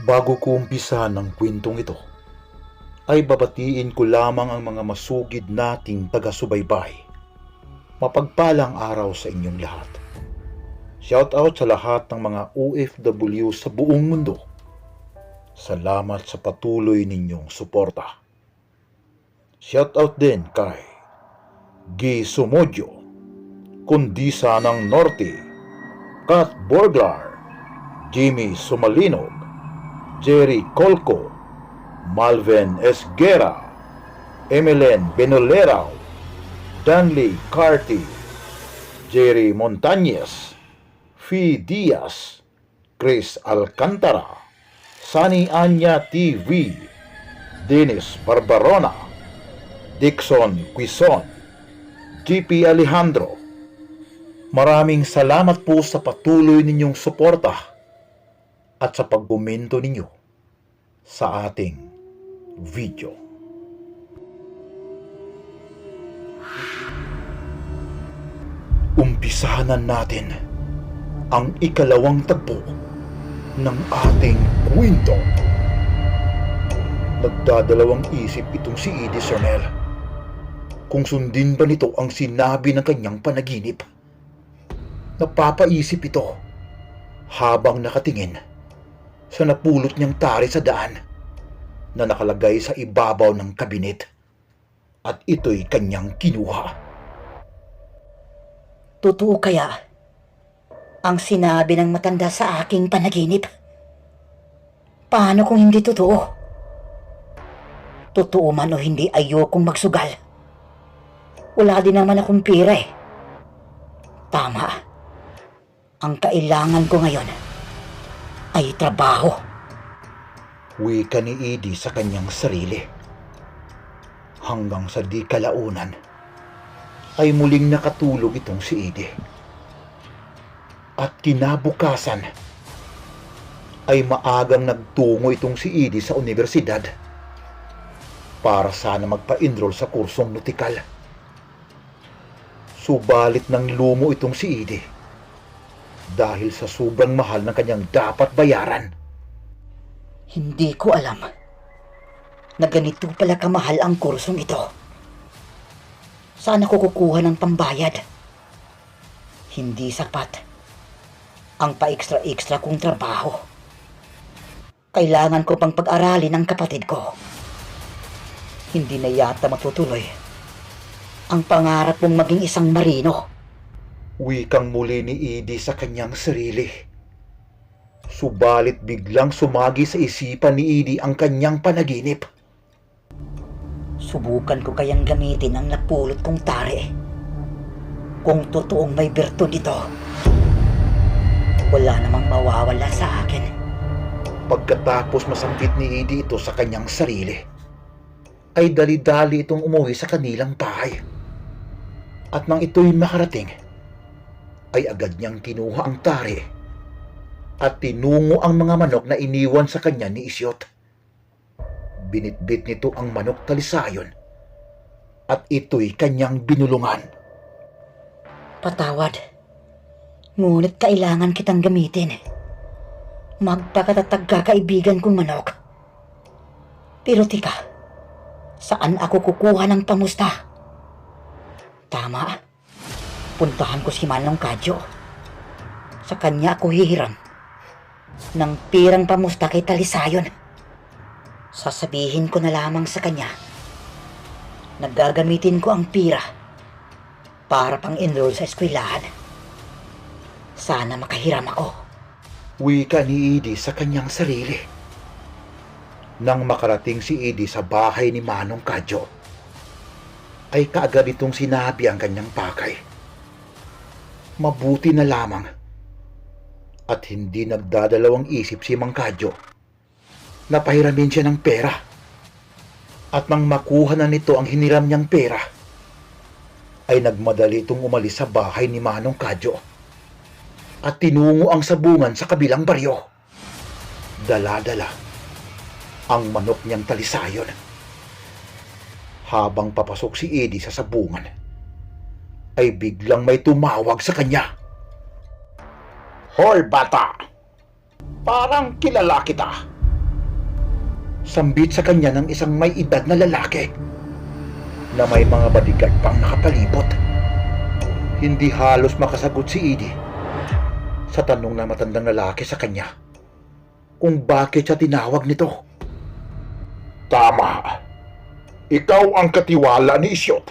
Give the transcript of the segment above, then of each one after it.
Bago ko umpisa ng kwentong ito, ay babatiin ko lamang ang mga masugid nating taga-subaybay. Mapagpalang araw sa inyong lahat. Shout out sa lahat ng mga OFW sa buong mundo. Salamat sa patuloy ninyong suporta. Shout out din kay Guy Sumodyo, Kundisa ng Norte, Kat Borglar, Jimmy Sumalinog, Jerry Colco, Malven Esguera, Emelen Benoleraw, Danley Carty, Jerry Montañez, Fee Diaz, Chris Alcantara, Sunny Anya TV, Dennis Barbarona, Dixon Quizon, GP Alejandro. Maraming salamat po sa patuloy ninyong suporta at sa pagkomento ninyo sa ating video. Umpisahan natin ang ikalawang tagpo ng ating kwento. Nagdadalawang isip itong si Edie Cernel kung sundin ba nito ang sinabi ng kanyang panaginip. Napapaisip ito habang nakatingin sa napulot niyang tari sa daan na nakalagay sa ibabaw ng kabinet at ito'y kanyang kinuha. Totoo kaya ang sinabi ng matanda sa aking panaginip? Paano kung hindi totoo? Totoo man o hindi, ayokong magsugal. Wala din naman akong pera eh. Tama. Ang kailangan ko ngayon ay trabaho. Wika ni Edie sa kanyang sarili. Hanggang sa di kalaunan ay muling nakatulog itong si Edie. At kinabukasan ay maagang nagtungo itong si Edie sa universidad para sana magpa-enroll sa kursong nutikal. Subalit nang lumo itong si Edie dahil sa sobrang mahal ng kanyang dapat bayaran. Hindi ko alam na ganito pala kamahal ang kursong ito. Saan ako kukuha ng pambayad? Hindi sapat ang pa-extra-extra kong trabaho. Kailangan ko pang pag-aralin ang kapatid ko. Hindi na yata matutuloy ang pangarap mong maging isang marino. Wikang muli ni Edie sa kanyang sarili. Subalit biglang sumagi sa isipan ni Edie ang kanyang panaginip. Subukan ko kayang gamitin ang napulot kong tari. Kung totoong may bertud ito, wala namang mawawala sa akin. Pagkatapos masambit ni Edie ito sa kanyang sarili, ay dali-dali itong umuwi sa kanilang bahay. At nang ito'y makarating, ay agad niyang kinuha ang tari at tinungo ang mga manok na iniwan sa kanya ni Isyot. Binitbit nito ang manok talisayon at ito'y kanyang binulungan. Patawad, ngunit kailangan kitang gamitin. Magpakatatag ka, kaibigan kong manok. Pero tika, saan ako kukuha ng pamusta? Tama, puntahan ko si Manong Kadyo. Sa kanya ako hihiram ng pirang pamusta kay Talisayon. Sasabihin ko na lamang sa kanya na gagamitin ko ang pira para pang-enroll sa eskwelahan. Sana makahiram ako. Wika ni Edie sa kanyang sarili. Nang makarating si Edie sa bahay ni Manong Kadyo, ay kaagad itong sinabi ang kanyang pakay. Mabuti na lamang at hindi nagdadalawang isip si Mang Kadyo na pahiramin siya ng pera. At nang makuha na nito ang hiniram niyang pera, ay nagmadali itong umalis sa bahay ni Manong Kadyo at tinungo ang sabungan sa kabilang baryo. Dala-dala ang manok niyang talisayon. Habang papasok si Edie sa sabungan, ay biglang may tumawag sa kanya. Hoy bata! Parang kilala kita. Sambit sa kanya ng isang may edad na lalaki na may mga bodyguard pang nakapalibot. Hindi halos makasagot si Edie sa tanong ng matandang lalaki sa kanya kung bakit siya tinawag nito. Tama. Ikaw ang katiwala ni Isyot.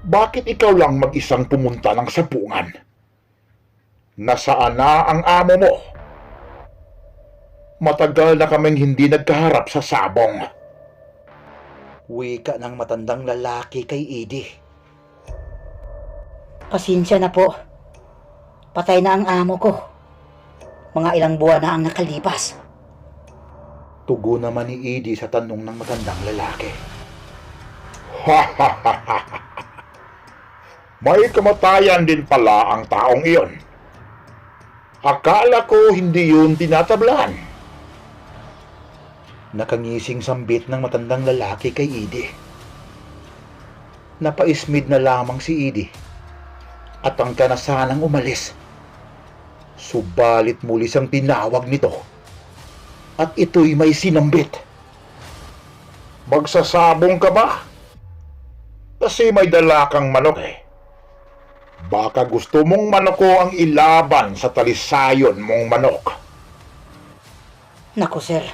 Bakit ikaw lang mag-isang pumunta ng sapungan? Nasaan na ang amo mo? Matagal na kaming hindi nagkaharap sa sabong. Wika ng matandang lalaki kay Edie. Pasensya na po. Patay na ang amo ko. Mga ilang buwan na ang nakalipas. Tugo naman ni Edie sa tanong ng matandang lalaki. May kamatayan din pala ang taong iyon. Akala ko hindi yun tinatablan. Nakangising sambit ng matandang lalaki kay Edie. Napaismid na lamang si Edie at ang kanasanang umalis. Subalit muli siyang tinawag nito at ito'y may sinambit. Magsasabong ka ba? Kasi may dala kang manok eh. Baka gusto mong manoko ang ilaban sa talisayon mong manok. Naku sir,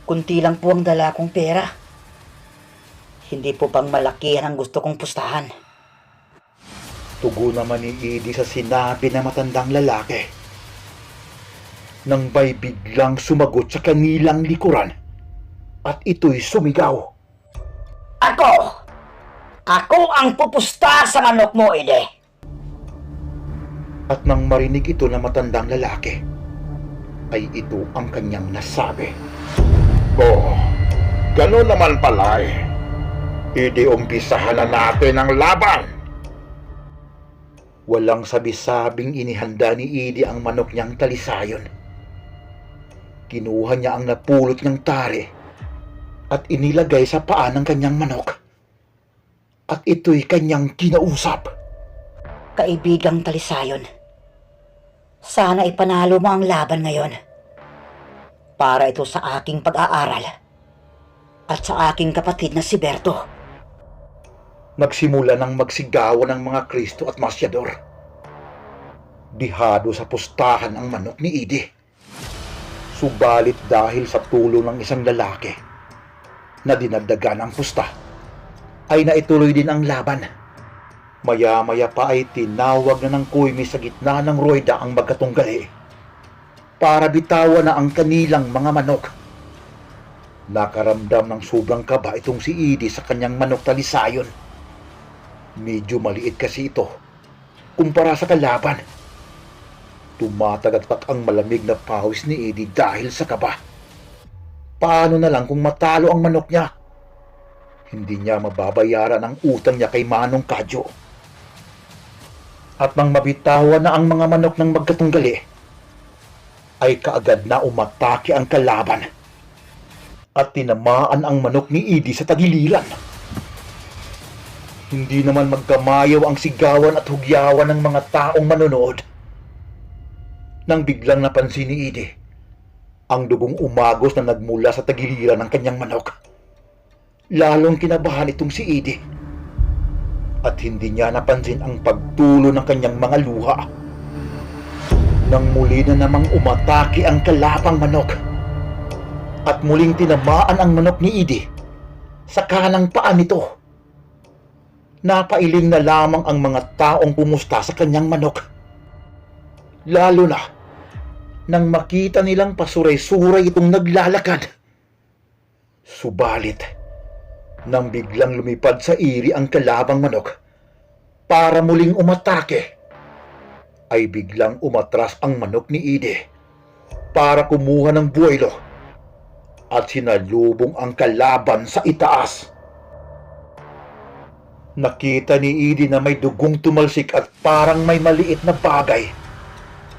kunti lang po ang dala kong pera. Hindi po bang malakihan ang gusto kong pustahan? Tugo naman ni Edie sa sinabi ng matandang lalaki. Nang may biglang sumagot sa kanilang likuran at ito'y sumigaw. Ako! Ako ang pupusta sa manok mo, Ede. At nang marinig ito ng matandang lalaki, ay ito ang kanyang nasabi. Oh, gano'n naman pala eh. Umpisahan na natin ang laban. Walang sabi-sabing inihanda ni Edie ang manok niyang talisayon. Kinuha niya ang napulot niyang tari at inilagay sa paa ng kanyang manok. At ito'y kanyang kinausap. Kaibigang talisayon, sana ipanalo mo ang laban ngayon. Para ito sa aking pag-aaral at sa aking kapatid na si Berto. Nagsimula ng magsigawan ng mga Kristo at Masyador. Dihado sa pustahan ang manok ni Edie. Subalit dahil sa tulong ng isang lalaki na dinagdagan ang pusta, ay naituloy din ang laban. Maya-maya pa ay tinawag na ng kuymi sa gitna ng rueda ang magkatunggali para bitawan na ang kanilang mga manok. Nakaramdam ng sobrang kaba itong si Edie sa kanyang manok talisayon. Medyo maliit kasi ito kumpara sa kalaban. Tumatagaktak ang malamig na pawis ni Edie dahil sa kaba. Paano na lang kung matalo ang manok niya? Hindi niya mababayaran ang utang niya kay Manong Kadyo. At nang mabitawan na ang mga manok ng magkatunggali, ay kaagad na umatake ang kalaban at tinamaan ang manok ni Edie sa tagiliran. Hindi naman magkamayaw ang sigawan at hugyawan ng mga taong manonood. Nang biglang napansin ni Edie ang dugong umagos na nagmula sa tagiliran ng kanyang manok. Lalong kinabahan itong si Edie at hindi niya napansin ang pagtulo ng kanyang mga luha. Nang muli na namang umatake ang kalapang manok at muling tinamaan ang manok ni Edie sa kanang paa nito. Napailing na lamang ang mga taong pumusta sa kanyang manok. Lalo na nang makita nilang pasuray-suray itong naglalakad. Subalit, nang biglang lumipad sa iri ang kalabang manok para muling umatake, ay biglang umatras ang manok ni Edie para kumuha ng buwelo at sinalubong ang kalaban sa itaas. Nakita ni Edie na may dugong tumalsik at parang may maliit na bagay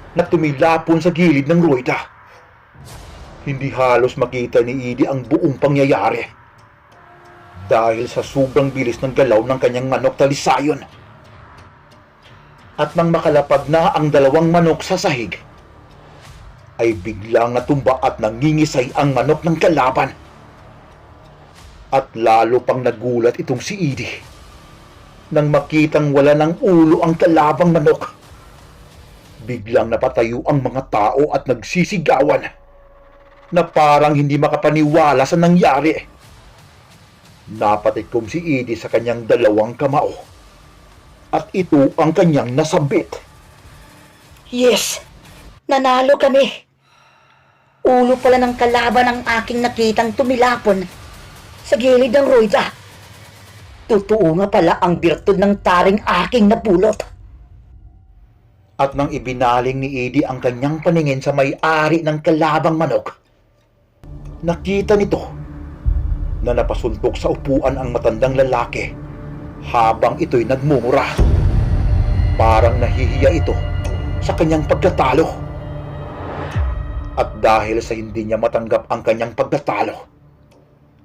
na tumilapon sa gilid ng rueda. Hindi halos makita ni Edie ang buong pangyayari dahil sa sobrang bilis ng galaw ng kanyang manok talisayon. At nang makalapag na ang dalawang manok sa sahig, ay biglang natumba at nangingisay ang manok ng kalaban. At lalo pang nagulat itong si Edie nang makitang wala ng ulo ang kalabang manok. Biglang napatayo ang mga tao at nagsisigawan na parang hindi makapaniwala sa nangyari. Napatikom si Edie sa kanyang dalawang kamao at ito ang kanyang nasabit. Yes! Nanalo kami! Ulo pala ng kalaban ang aking nakitang tumilapon sa gilid ng rueda. Totoo nga pala ang birtud ng taring aking napulot. At nang ibinaling ni Edie ang kanyang paningin sa may-ari ng kalabang manok, nakita nito na napasuntok sa upuan ang matandang lalaki habang ito'y nagmumura. Parang nahihiya ito sa kanyang pagkatalo. At dahil sa hindi niya matanggap ang kanyang pagkatalo,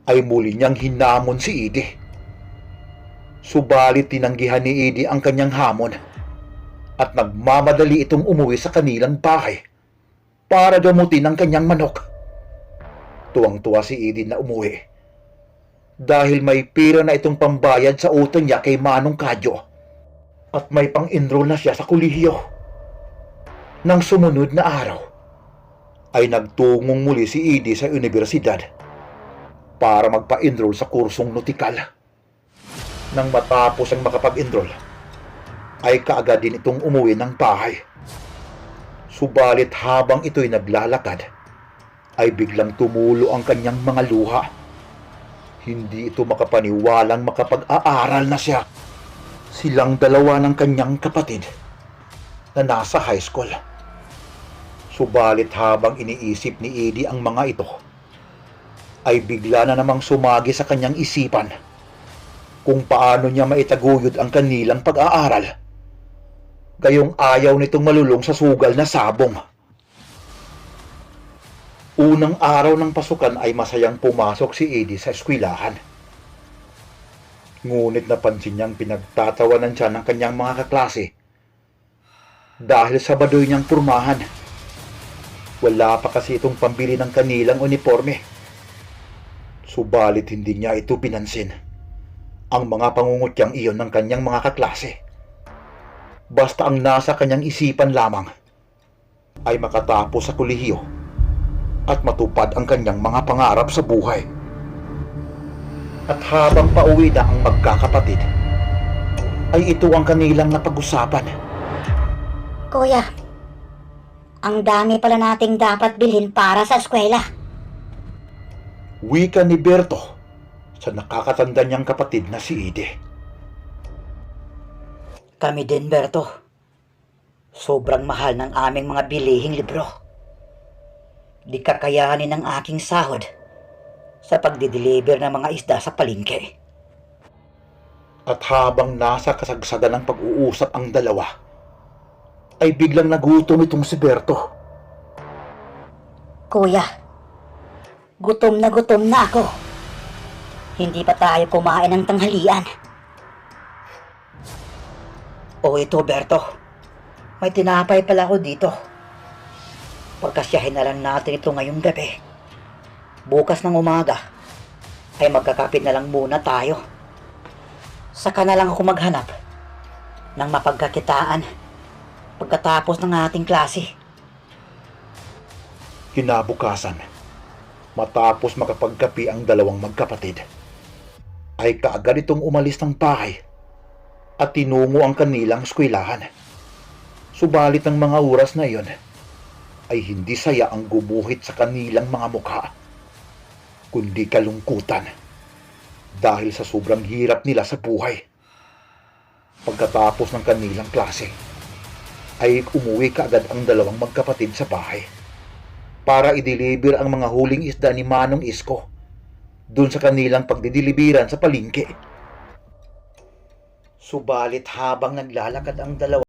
ay muli niyang hinamon si Edie. Subalit tinanggihan ni Edie ang kanyang hamon at nagmamadali itong umuwi sa kanilang bahay para gamutin ang kanyang manok. Tuwang-tuwa si Edie na umuwi dahil may pera na itong pambayad sa utang niya kay Manong Kadyo at may pang-enroll na siya sa kolehiyo. Nang sumunod na araw, ay nagtungong muli si Edie sa universidad para magpa-enroll sa kursong nautikal. Nang matapos ang makapag-enroll, ay kaagad din itong umuwi ng bahay. Subalit habang ito'y naglalakad, ay biglang tumulo ang kanyang mga luha. Hindi ito makapaniwalang makapag-aaral na siya. Silang dalawa ng kanyang kapatid na nasa high school. Subalit habang iniisip ni Edie ang mga ito, ay bigla na namang sumagi sa kanyang isipan kung paano niya maitaguyod ang kanilang pag-aaral. Gayong ayaw nitong malulong sa sugal na sabong. Unang araw ng pasukan ay masayang pumasok si Edie sa eskwelahan. Ngunit napansin niyang pinagtatawanan siya ng kanyang mga kaklase dahil Sabado'y niyang purmahan. Wala pa kasi itong pambili ng kanilang uniforme. Subalit hindi niya ito pinansin ang mga pangungutyang iyon ng kanyang mga kaklase. Basta ang nasa kanyang isipan lamang ay makatapos sa kolehiyo at matupad ang kanyang mga pangarap sa buhay. At habang pauwi na ang magkakapatid, ay ito ang kanilang napag-usapan. Kuya, ang dami pala nating dapat bilhin para sa eskwela. Wika ni Berto sa nakakatanda niyang kapatid na si Edie. Kami din, Berto. Sobrang mahal ng aming mga bilihing libro. Di kakayanin ng aking sahod sa pagdideliver ng mga isda sa palengke. At habang nasa kasagsagan ng pag-uusap ang dalawa, ay biglang nagutom itong si Berto. Kuya, gutom na ako. Hindi pa tayo kumain ng tanghalian. O ito, Berto. May tinapay pala ako dito. Pagkasyahin na lang natin ito ngayong gabi. Bukas ng umaga, ay magkakapit na lang muna tayo. Saka na lang ako maghanap ng mapagkakitaan pagkatapos ng ating klase. Kinabukasan, matapos makapagkapi ang dalawang magkapatid, ay kaagad itong umalis ng bahay at tinungo ang kanilang eskwelahan. Subalit ng mga oras na iyon, ay hindi saya ang gumuhit sa kanilang mga mukha, kundi kalungkutan dahil sa sobrang hirap nila sa buhay. Pagkatapos ng kanilang klase, ay umuwi kaagad ang dalawang magkapatid sa bahay para i-deliver ang mga huling isda ni Manong Isko dun sa kanilang pagdidilibiran sa palengke. Subalit habang naglalakad ang dalawa